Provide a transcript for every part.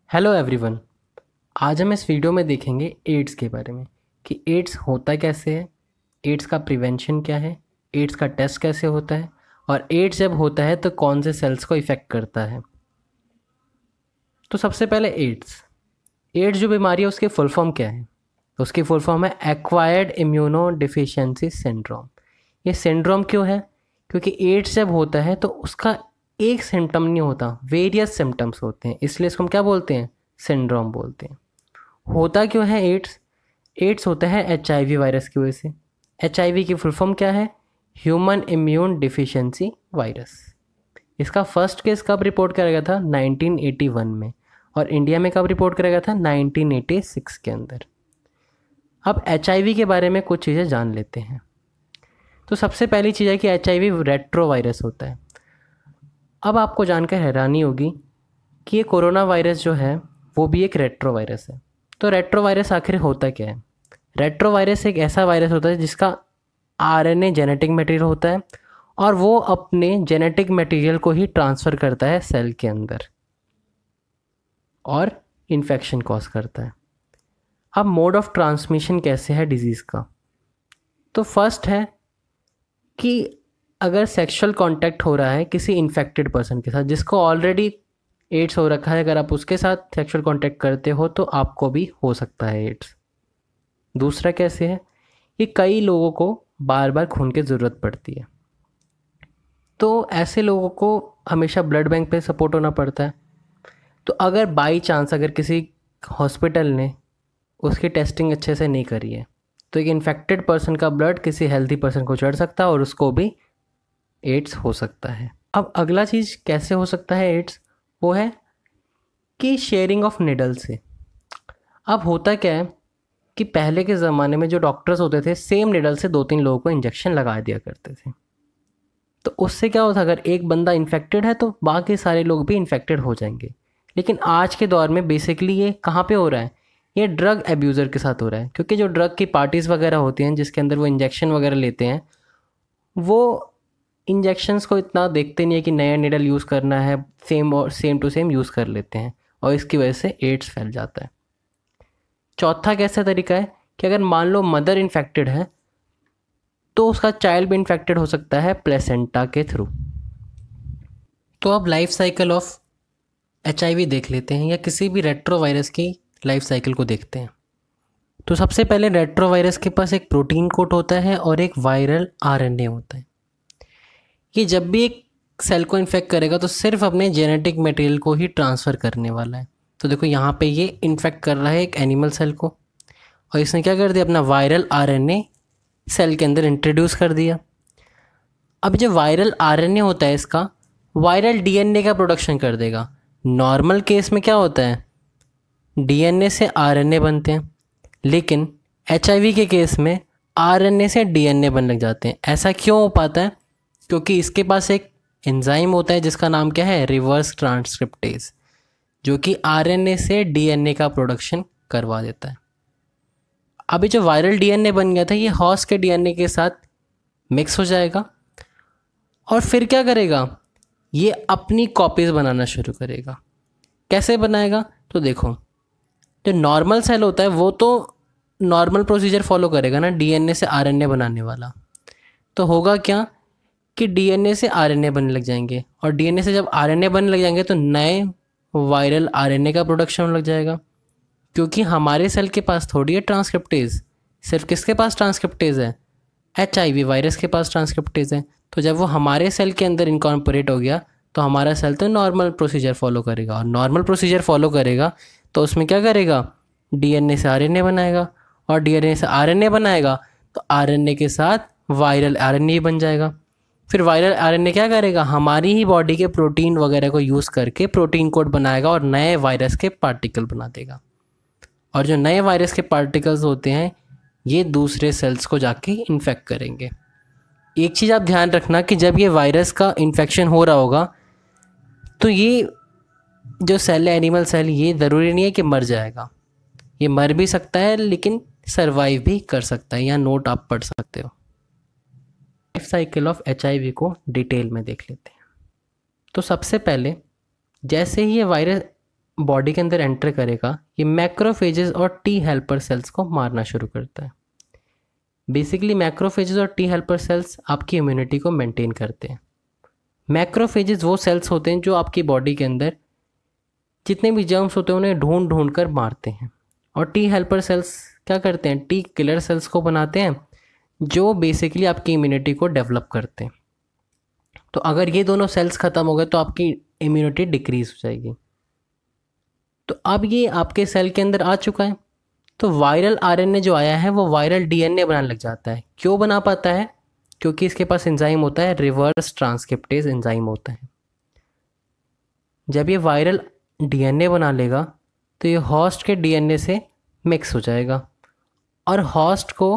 Hello everyone. आज हम इस वीडियो में देखेंगे एड्स के बारे में कि एड्स होता कैसे है, एड्स का प्रिवेंशन क्या है, एड्स का टेस्ट कैसे होता है और एड्स जब होता है तो कौन से सेल्स को इफ़ेक्ट करता है। तो सबसे पहले एड्स एड्स जो बीमारी है उसकी फुल फॉर्म क्या है? तो उसकी फुल फॉर्म है एक्वायर्ड इम्यूनो डिफिशियंसी सिंड्रोम। ये सिंड्रोम क्यों है? क्योंकि एड्स जब होता है तो उसका एक सिम्टम नहीं होता, वेरियस सिम्टम्स होते हैं, इसलिए इसको हम क्या बोलते हैं? सिंड्रोम बोलते हैं। होता क्यों है एड्स? एड्स होता है HIV वायरस की वजह से। HIV की फुल फॉर्म क्या है? Human immune deficiency virus. इसका फर्स्ट केस कब रिपोर्ट करा गया था? 1981 में। और इंडिया में कब रिपोर्ट करा गया था? 1986 के अंदर। अब HIV के बारे में कुछ चीज़ें जान लेते हैं। तो सबसे पहली चीज़ है कि HIV रेट्रो वायरस होता है। अब आपको जानकर हैरानी होगी कि ये कोरोना वायरस जो है वो भी एक रेट्रो वायरस है। तो रेट्रो वायरस आखिर होता क्या है? रेट्रो वायरस एक ऐसा वायरस होता है जिसका RNA जेनेटिक मटेरियल होता है और वो अपने जेनेटिक मटेरियल को ही ट्रांसफ़र करता है सेल के अंदर और इन्फेक्शन कॉज करता है। अब मोड ऑफ ट्रांसमिशन कैसे है डिजीज़ का? तो फर्स्ट है कि अगर सेक्सुअल कांटेक्ट हो रहा है किसी इन्फेक्टेड पर्सन के साथ जिसको ऑलरेडी एड्स हो रखा है, अगर आप उसके साथ सेक्सुअल कांटेक्ट करते हो तो आपको भी हो सकता है एड्स। दूसरा कैसे है? ये कई लोगों को बार बार खून की ज़रूरत पड़ती है, तो ऐसे लोगों को हमेशा ब्लड बैंक पे सपोर्ट होना पड़ता है। तो अगर बाई चांस अगर किसी हॉस्पिटल ने उसकी टेस्टिंग अच्छे से नहीं करी है तो एक इन्फेक्टेड पर्सन का ब्लड किसी हेल्दी पर्सन को चढ़ सकता है और उसको भी एड्स हो सकता है। अब अगला चीज़ कैसे हो सकता है एड्स, वो है कि शेयरिंग ऑफ निडल से। अब होता क्या है कि पहले के ज़माने में जो डॉक्टर्स होते थे सेम निडल से 2-3 लोगों को इंजेक्शन लगा दिया करते थे। तो उससे क्या होता, अगर एक बंदा इन्फेक्टेड है तो बाकी सारे लोग भी इन्फेक्टेड हो जाएंगे। लेकिन आज के दौर में बेसिकली ये कहाँ पे हो रहा है? ये ड्रग एब्यूज़र के साथ हो रहा है, क्योंकि जो ड्रग की पार्टीज़ वगैरह होती हैं जिसके अंदर वो इंजेक्शन वगैरह लेते हैं, वो इंजेक्शंस को इतना देखते नहीं है कि नया निडल यूज़ करना है, सेम और सेम टू सेम यूज़ कर लेते हैं और इसकी वजह से एड्स फैल जाता है। चौथा कैसा तरीका है कि अगर मान लो मदर इन्फेक्टेड है तो उसका चाइल्ड भी इन्फेक्टेड हो सकता है प्लेसेंटा के थ्रू। तो अब लाइफ साइकिल ऑफ HIV देख लेते हैं या किसी भी रेट्रो वायरस की लाइफ साइकिल को देखते हैं। तो सबसे पहले रेट्रो वायरस के पास एक प्रोटीन कोट होता है और एक वायरल RNA होता है। ये जब भी एक सेल को इन्फेक्ट करेगा तो सिर्फ अपने जेनेटिक मटेरियल को ही ट्रांसफ़र करने वाला है। तो देखो यहाँ पे ये इन्फेक्ट कर रहा है एक एनिमल सेल को और इसने क्या कर दिया, अपना वायरल RNA सेल के अंदर इंट्रोड्यूस कर दिया। अब जो वायरल RNA होता है इसका वायरल DNA का प्रोडक्शन कर देगा। नॉर्मल केस में क्या होता है, DNA से RNA बनते हैं, लेकिन HIV के केस में RNA से DNA बनने लग जाते हैं। ऐसा क्यों हो पाता है? क्योंकि इसके पास एक एंजाइम होता है जिसका नाम क्या है, रिवर्स ट्रांसक्रिप्टेज, जो कि RNA से DNA का प्रोडक्शन करवा देता है। अभी जो वायरल DNA बन गया था ये हॉस्ट के DNA के साथ मिक्स हो जाएगा और फिर क्या करेगा, ये अपनी कॉपीज़ बनाना शुरू करेगा। कैसे बनाएगा? तो देखो, जो नॉर्मल सेल होता है वो तो नॉर्मल प्रोसीजर फॉलो करेगा ना, DNA से RNA बनाने वाला। तो होगा क्या कि DNA से RNA बनने लग जाएंगे और DNA से जब RNA बनने लग जाएंगे तो नए वायरल RNA का प्रोडक्शन होने लग जाएगा। क्योंकि हमारे सेल के पास थोड़ी है ट्रांसक्रिप्टेज, सिर्फ किसके पास ट्रांसक्रिप्टेज है? HIV वायरस के पास ट्रांसक्रिप्टेज है। तो जब वो हमारे सेल के अंदर इनकॉर्पोरेट हो गया तो हमारा सेल तो नॉर्मल प्रोसीजर फॉलो करेगा और नॉर्मल प्रोसीजर फॉलो करेगा तो उसमें क्या करेगा, DNA से RNA बनाएगा और DNA से RNA बनाएगा तो RNA के साथ वायरल RNA बन जाएगा। फिर वायरल RNA क्या करेगा, हमारी ही बॉडी के प्रोटीन वगैरह को यूज़ करके प्रोटीन कोड बनाएगा और नए वायरस के पार्टिकल बना देगा। और जो नए वायरस के पार्टिकल्स होते हैं ये दूसरे सेल्स को जाके इन्फेक्ट करेंगे। एक चीज़ आप ध्यान रखना कि जब ये वायरस का इन्फेक्शन हो रहा होगा तो ये जो सेल है, एनिमल सेल, ये ज़रूरी नहीं है कि मर जाएगा, ये मर भी सकता है लेकिन सरवाइव भी कर सकता है। यहाँ नोट आप पढ़ सकते हो। लाइफ साइकिल ऑफ HIV को डिटेल में देख लेते हैं। तो सबसे पहले जैसे ही ये वायरस बॉडी के अंदर एंटर करेगा ये मैक्रोफेजेस और टी हेल्पर सेल्स को मारना शुरू करता है। बेसिकली मैक्रोफेजेस और टी हेल्पर सेल्स आपकी इम्यूनिटी को मेंटेन करते हैं। मैक्रोफेजेस वो सेल्स होते हैं जो आपकी बॉडी के अंदर जितने भी जर्म्स होते हैं उन्हें ढूंढ ढूंढ कर मारते हैं, और टी हेल्पर सेल्स क्या करते हैं, टी किलर सेल्स को बनाते हैं जो बेसिकली आपकी इम्यूनिटी को डेवलप करते हैं। तो अगर ये दोनों सेल्स ख़त्म हो गए तो आपकी इम्यूनिटी डिक्रीज हो जाएगी। तो अब ये आपके सेल के अंदर आ चुका है, तो वायरल आरएनए जो आया है वो वायरल डीएनए बनाने लग जाता है। क्यों बना पाता है? क्योंकि इसके पास एंजाइम होता है, रिवर्स ट्रांसक्रिप्टेज एंजाइम होता है। जब ये वायरल डीएनए बना लेगा तो ये होस्ट के डीएनए से मिक्स हो जाएगा और होस्ट को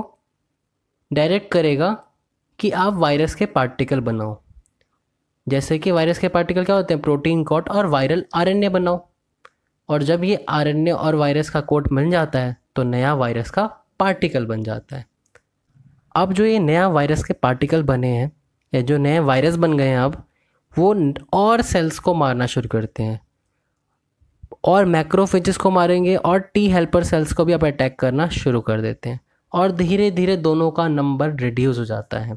डायरेक्ट करेगा कि आप वायरस के पार्टिकल बनाओ। जैसे कि वायरस के पार्टिकल क्या होते हैं, प्रोटीन कोट और वायरल आरएनए बनाओ। और जब ये आरएनए और वायरस का कोट मिल जाता है तो नया वायरस का पार्टिकल बन जाता है। अब जो ये नया वायरस के पार्टिकल बने हैं या जो नए वायरस बन गए हैं अब वो और सेल्स को मारना शुरू करते हैं और मैक्रोफेजेस को मारेंगे और टी हेल्पर सेल्स को भी अब अटैक करना शुरू कर देते हैं, और धीरे धीरे दोनों का नंबर रिड्यूस हो जाता है।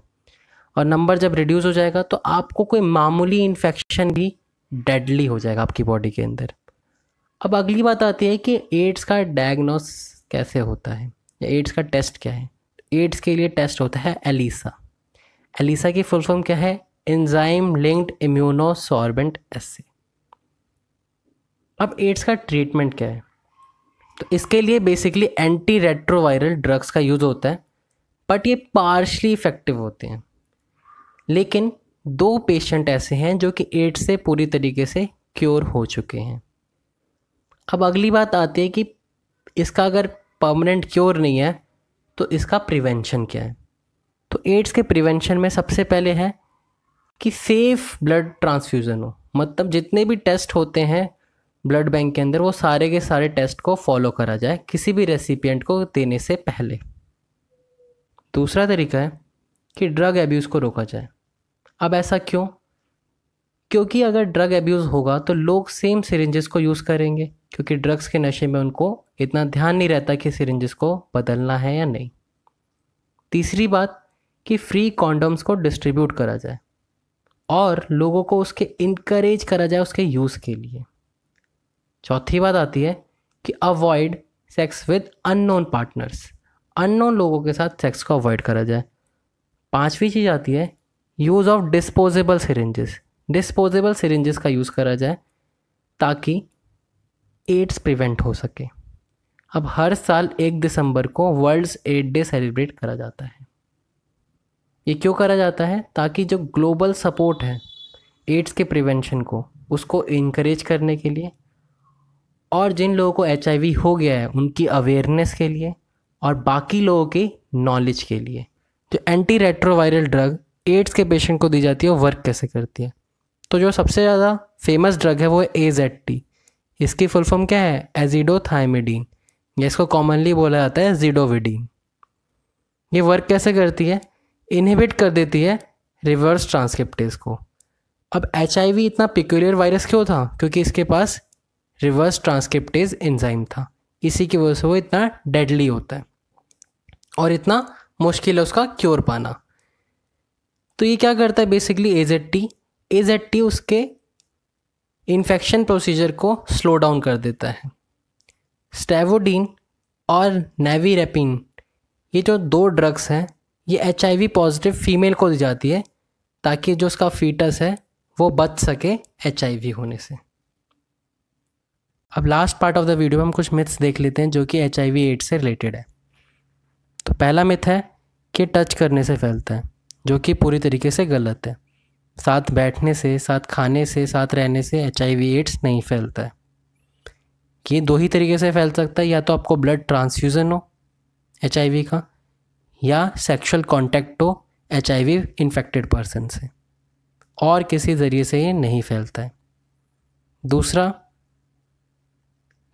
और नंबर जब रिड्यूस हो जाएगा तो आपको कोई मामूली इन्फेक्शन भी डेडली हो जाएगा आपकी बॉडी के अंदर। अब अगली बात आती है कि एड्स का डायग्नोस कैसे होता है या एड्स का टेस्ट क्या है। एड्स के लिए टेस्ट होता है एलिसा। एलिसा की फुल फॉर्म क्या है? एंजाइम लिंक्ड इम्यूनोसॉर्बेंट एसे। अब एड्स का ट्रीटमेंट क्या है? तो इसके लिए बेसिकली एंटी रेट्रोवायरल ड्रग्स का यूज़ होता है, बट ये पार्शली इफेक्टिव होते हैं। लेकिन 2 पेशेंट ऐसे हैं जो कि एड्स से पूरी तरीके से क्योर हो चुके हैं। अब अगली बात आती है कि इसका अगर परमानेंट क्योर नहीं है तो इसका प्रिवेंशन क्या है। तो एड्स के प्रिवेंशन में सबसे पहले है कि सेफ ब्लड ट्रांसफ्यूज़न हो, मतलब जितने भी टेस्ट होते हैं ब्लड बैंक के अंदर वो सारे के सारे टेस्ट को फॉलो करा जाए किसी भी रेसिपिएंट को देने से पहले। दूसरा तरीका है कि ड्रग एब्यूज़ को रोका जाए। अब ऐसा क्यों? क्योंकि अगर ड्रग एब्यूज़ होगा तो लोग सेम सिरिंजेस को यूज़ करेंगे, क्योंकि ड्रग्स के नशे में उनको इतना ध्यान नहीं रहता कि सिरिंजेस को बदलना है या नहीं। तीसरी बात कि फ्री कॉन्डोम्स को डिस्ट्रीब्यूट करा जाए और लोगों को उसके इनकरेज करा जाए उसके यूज़ के लिए। चौथी बात आती है कि avoid sex with unknown partners, unknown लोगों के साथ सेक्स को अवॉइड करा जाए। पांचवी चीज़ आती है use of disposable syringes. Disposable syringes का यूज़ करा जाए ताकि एड्स प्रिवेंट हो सके। अब हर साल 1 दिसंबर को वर्ल्ड्स एड डे सेलिब्रेट करा जाता है। ये क्यों करा जाता है? ताकि जो ग्लोबल सपोर्ट है एड्स के प्रिवेंशन को उसको इनकरेज करने के लिए, और जिन लोगों को HIV हो गया है उनकी अवेयरनेस के लिए, और बाकी लोगों की नॉलेज के लिए। जो एंटी रेट्रोवायरल ड्रग एड्स के पेशेंट को दी जाती है वो वर्क कैसे करती है। तो जो सबसे ज़्यादा फेमस ड्रग है वो है AZT। इसकी फुल फॉर्म क्या है? एजिडोथाइमिडीन, या इसको कॉमनली बोला जाता है ज़िडोविडीन। ये वर्क कैसे करती है? इनहिबिट कर देती है रिवर्स ट्रांसक्रिप्टेज को। अब HIV इतना पिक्यूलियर वायरस क्यों था? क्योंकि इसके पास रिवर्स ट्रांसक्रिप्टेज एंजाइम था, इसी की वजह से वो इतना डेडली होता है और इतना मुश्किल है उसका क्योर पाना। तो ये क्या करता है बेसिकली AZT उसके इन्फेक्शन प्रोसीजर को स्लो डाउन कर देता है। स्टेवोडीन और नेविरेपिन, ये जो 2 ड्रग्स हैं ये HIV पॉजिटिव फीमेल को दी जाती है ताकि जो उसका फीटस है वो बच सके HIV होने से। अब last part of the video में हम कुछ मिथ्स देख लेते हैं जो कि HIV एड्स से रिलेटेड है। तो पहला मिथ है कि टच करने से फैलता है, जो कि पूरी तरीके से गलत है। साथ बैठने से, साथ खाने से, साथ रहने से HIV एड्स नहीं फैलता है। ये 2 ही तरीके से फैल सकता है, या तो आपको ब्लड ट्रांसफ्यूज़न हो HIV का, या सेक्सुअल कॉन्टैक्ट हो HIV इन्फेक्टेड पर्सन से, और किसी ज़रिए से ये नहीं फैलता है। दूसरा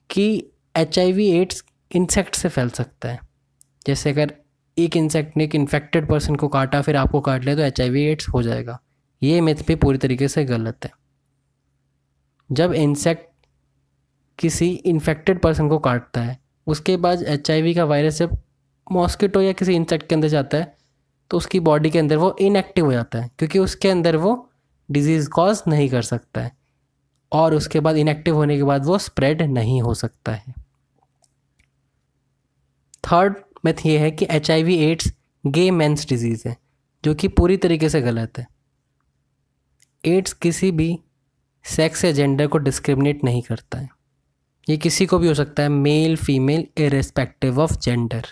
कि HIV एड्स इंसेक्ट से फैल सकता है। जैसे अगर एक इंसेक्ट ने एक इन्फेक्टेड पर्सन को काटा फिर आपको काट लिया तो HIV एड्स हो जाएगा। ये मिथ भी पूरी तरीके से गलत है। जब इंसेक्ट किसी इन्फेक्टेड पर्सन को काटता है, उसके बाद HIV का वायरस जब मॉस्किटो या किसी इंसेक्ट के अंदर जाता है तो उसकी बॉडी के अंदर वो इनएक्टिव हो जाता है, क्योंकि उसके अंदर वो डिजीज़ कॉज नहीं कर सकता है, और उसके बाद इनएक्टिव होने के बाद वो स्प्रेड नहीं हो सकता है। थर्ड मिथ ये है कि HIV एड्स गे मेंस डिजीज़ है, जो कि पूरी तरीके से गलत है। एड्स किसी भी सेक्स या जेंडर को डिस्क्रिमिनेट नहीं करता है, ये किसी को भी हो सकता है, male female irrespective of gender.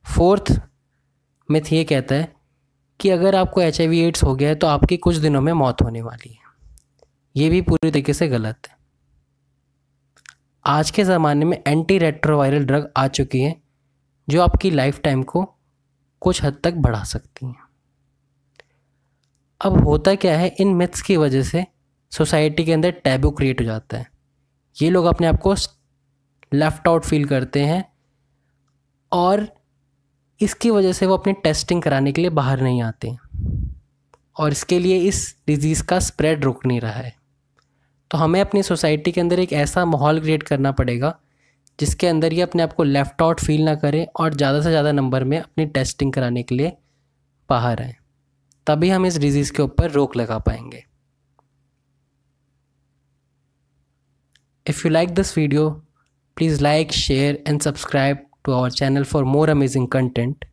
Fourth myth ये कहता है कि अगर आपको HIV एड्स हो गया है तो आपकी कुछ दिनों में मौत होने वाली है, ये भी पूरी तरीके से गलत है। आज के ज़माने में एंटी रेट्रोवायरल ड्रग आ चुकी हैं जो आपकी लाइफ टाइम को कुछ हद तक बढ़ा सकती हैं। अब होता क्या है, इन मिथ्स की वजह से सोसाइटी के अंदर टैबू क्रिएट हो जाता है, ये लोग अपने आप को लेफ्ट आउट फील करते हैं और इसकी वजह से वो अपनी टेस्टिंग कराने के लिए बाहर नहीं आते, और इसके लिए इस डिज़ीज़ का स्प्रेड रुक नहीं रहा है। तो हमें अपनी सोसाइटी के अंदर एक ऐसा माहौल क्रिएट करना पड़ेगा जिसके अंदर ये अपने आप को लेफ़्ट आउट फील ना करें और ज़्यादा से ज़्यादा नंबर में अपनी टेस्टिंग कराने के लिए बाहर आएँ, तभी हम इस डिज़ीज़ के ऊपर रोक लगा पाएंगे। If you like this video, please like, share and subscribe to our channel for more amazing content,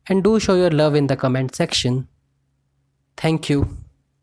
and do show your love in the comment section. Thank you.